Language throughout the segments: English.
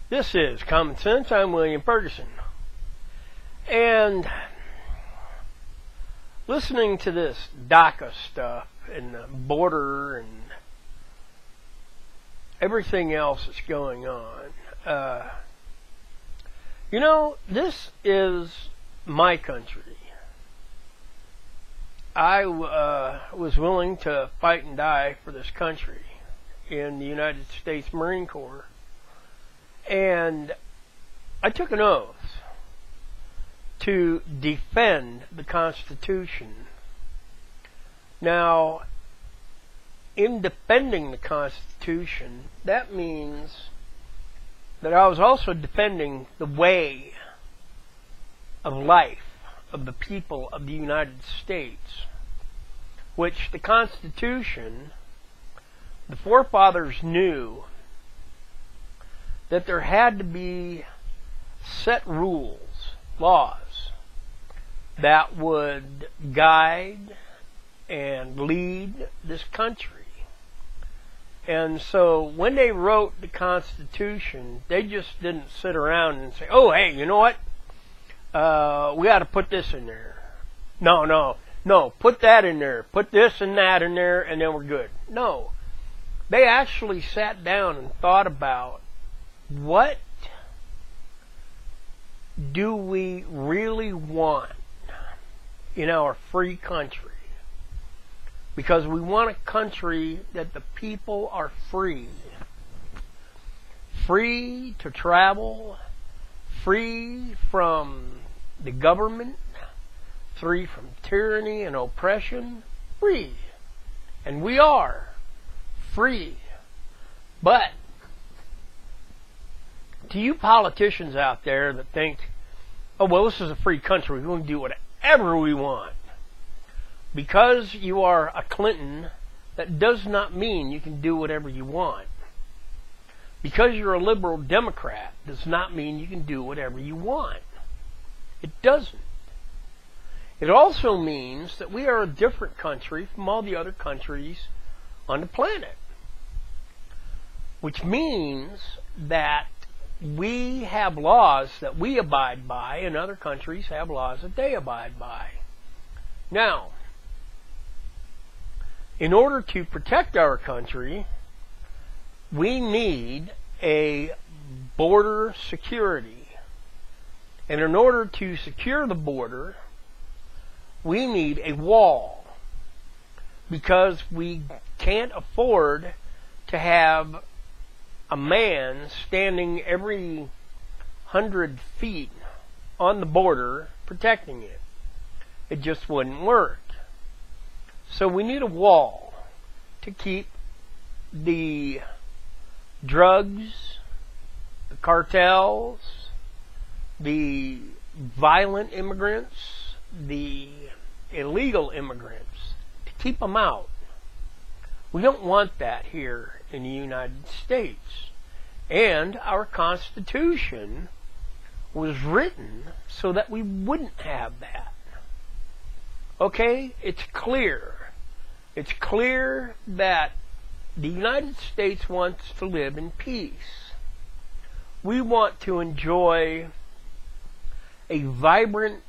This is Common Sense. I'm William Ferguson. And listening to this DACA stuff and the border and everything else that's going on, this is my country. I was willing to fight and die for this country in the United States Marine Corps. And I took an oath to defend the Constitution. Now, in defending the Constitution, that means that I was also defending the way of life of the people of the United States, which the Constitution, the forefathers knew that there had to be set rules, laws, that would guide and lead this country. And so when they wrote the Constitution, they just didn't sit around and say, oh, hey, you know what? We got to put this in there. No, put that in there. Put this and that in there, and then we're good. No. They actually sat down and thought about, what do we really want in our free country? Because we want a country that the people are free. Free to travel, free from the government, free from tyranny and oppression, free. And we are free. But to you politicians out there that think, oh, well, this is a free country, we can do whatever we want. Because you are a Clinton, that does not mean you can do whatever you want. Because you're a liberal Democrat does not mean you can do whatever you want. It doesn't. It also means that we are a different country from all the other countries on the planet. Which means that we have laws that we abide by, and other countries have laws that they abide by. Now, in order to protect our country, we need a border security. And in order to secure the border, we need a wall. Because we can't afford to have a man standing every 100 feet on the border protecting it. It just wouldn't work. So we need a wall to keep the drugs, the cartels, the violent immigrants, the illegal immigrants, to keep them out. We don't want that here in the United States. And our Constitution was written so that we wouldn't have that. Okay? It's clear. It's clear that the United States wants to live in peace. We want to enjoy a vibrant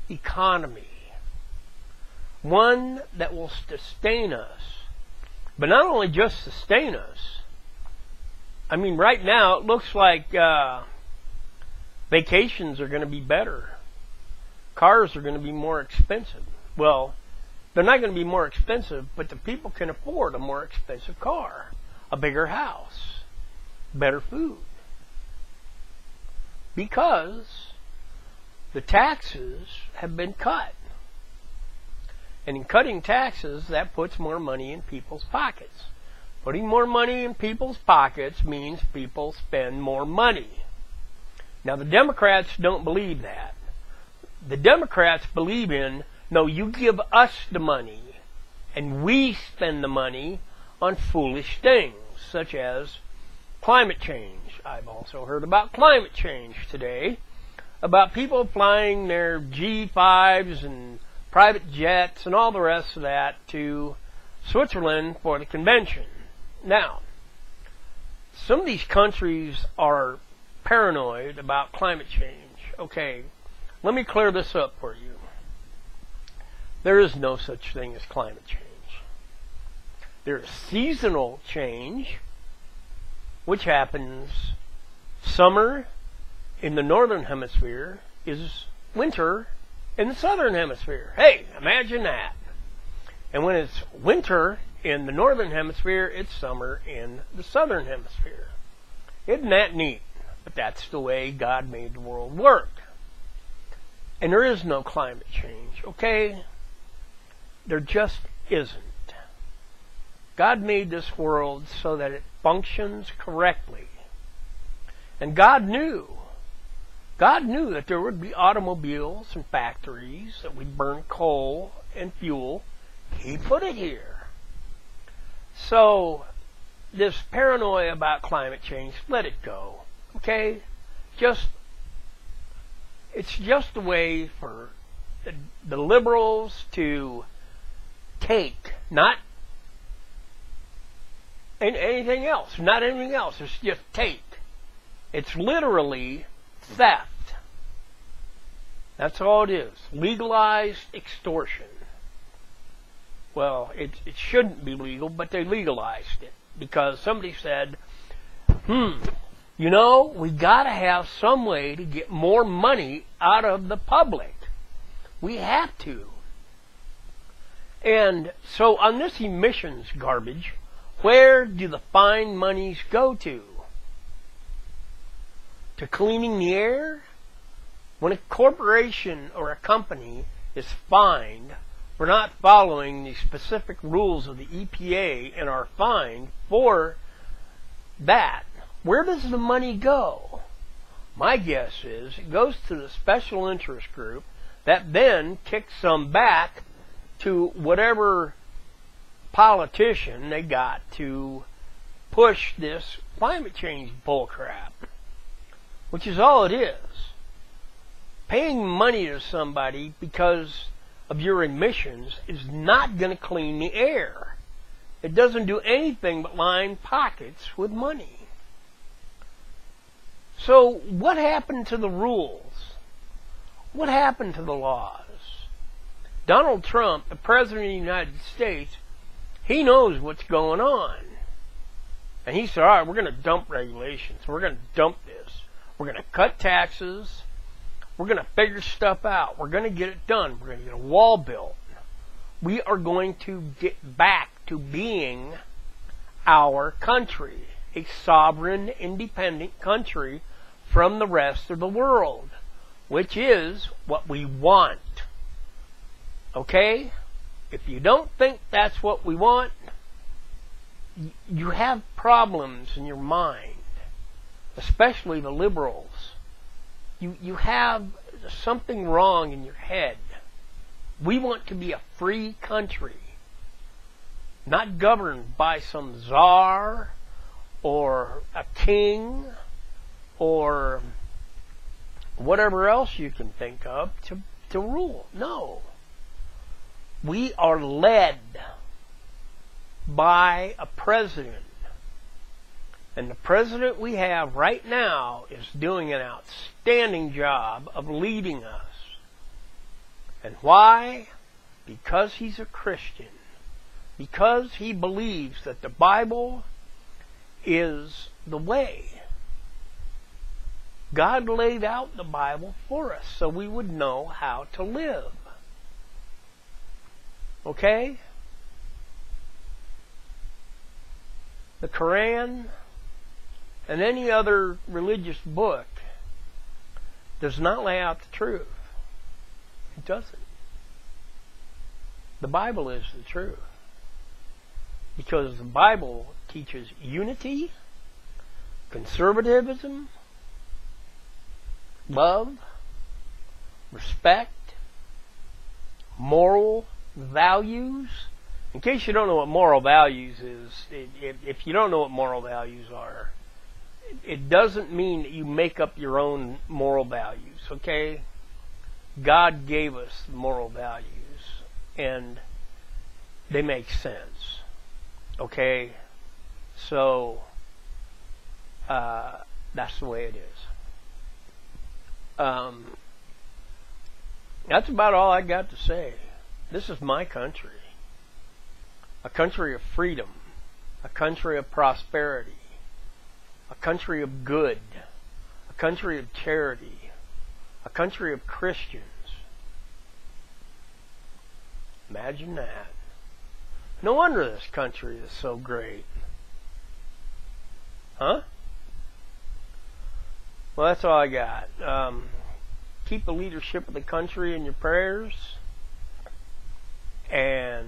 economy. One that will sustain us. But not only just sustain us. I mean, right now it looks like vacations are going to be better. Cars are going to be more expensive. Well, they're not going to be more expensive, but the people can afford a more expensive car, a bigger house, better food. Because the taxes have been cut. And in cutting taxes, that puts more money in people's pockets. Putting more money in people's pockets means people spend more money. Now, the Democrats don't believe that. The Democrats believe in, no, you give us the money, and we spend the money on foolish things, such as climate change. I've also heard about climate change today, about people flying their G5s and private jets and all the rest of that to Switzerland for the convention. Now, some of these countries are paranoid about climate change. Okay, let me clear this up for you. There is no such thing as climate change. There is seasonal change, which happens summer in the northern hemisphere is winter in the southern hemisphere. Hey, imagine that. And when it's winter in the northern hemisphere, it's summer in the southern hemisphere. Isn't that neat? But that's the way God made the world work. And there is no climate change, okay? There just isn't. God made this world so that it functions correctly. And God knew that there would be automobiles and factories that would burn coal and fuel. He put it here. So, this paranoia about climate change, let it go. Okay? It's just a way for the liberals to take, not anything else. Not anything else. It's just take. It's literally theft. That's all it is. Legalized extortion. Well, it shouldn't be legal, but they legalized it because somebody said, we gotta have some way to get more money out of the public. We have to. And so on this emissions garbage, where do the fine monies go to? To cleaning the air? When a corporation or a company is fined for not following the specific rules of the EPA and are fined for that, where does the money go? My guess is it goes to the special interest group that then kicks some back to whatever politician they got to push this climate change bullcrap, which is all it is. Paying money to somebody because of your emissions is not going to clean the air. It doesn't do anything but line pockets with money. So what happened to the rules? What happened to the laws? Donald Trump, the President of the United States, he knows what's going on. And he said, all right, we're going to dump regulations. We're going to dump this. We're going to cut taxes. We're going to figure stuff out. We're going to get it done. We're going to get a wall built. We are going to get back to being our country, a sovereign, independent country from the rest of the world, which is what we want. Okay? If you don't think that's what we want, you have problems in your mind, especially the liberals. You have something wrong in your head. We want to be a free country, not governed by some czar or a king or whatever else you can think of to rule. No. We are led by a president. And the president we have right now is doing an outstanding job of leading us. And why? Because he's a Christian. Because he believes that the Bible is the way. God laid out the Bible for us so we would know how to live. Okay? The Quran and any other religious book does not lay out the truth. It doesn't. The Bible is the truth. Because the Bible teaches unity, conservatism, love, respect, moral values. In case you don't know what moral values is, if you don't know what moral values are, it doesn't mean that you make up your own moral values, okay? God gave us moral values, and they make sense, okay? So, that's the way it is. That's about all I got to say. This is my country. A country of freedom. A country of prosperity. A country of good. A country of charity. A country of Christians. Imagine that. No wonder this country is so great. Huh? Well, that's all I got. Keep the leadership of the country in your prayers. And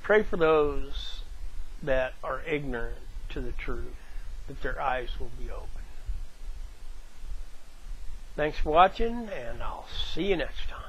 pray for those that are ignorant to the truth, that their eyes will be open. Thanks for watching, and I'll see you next time.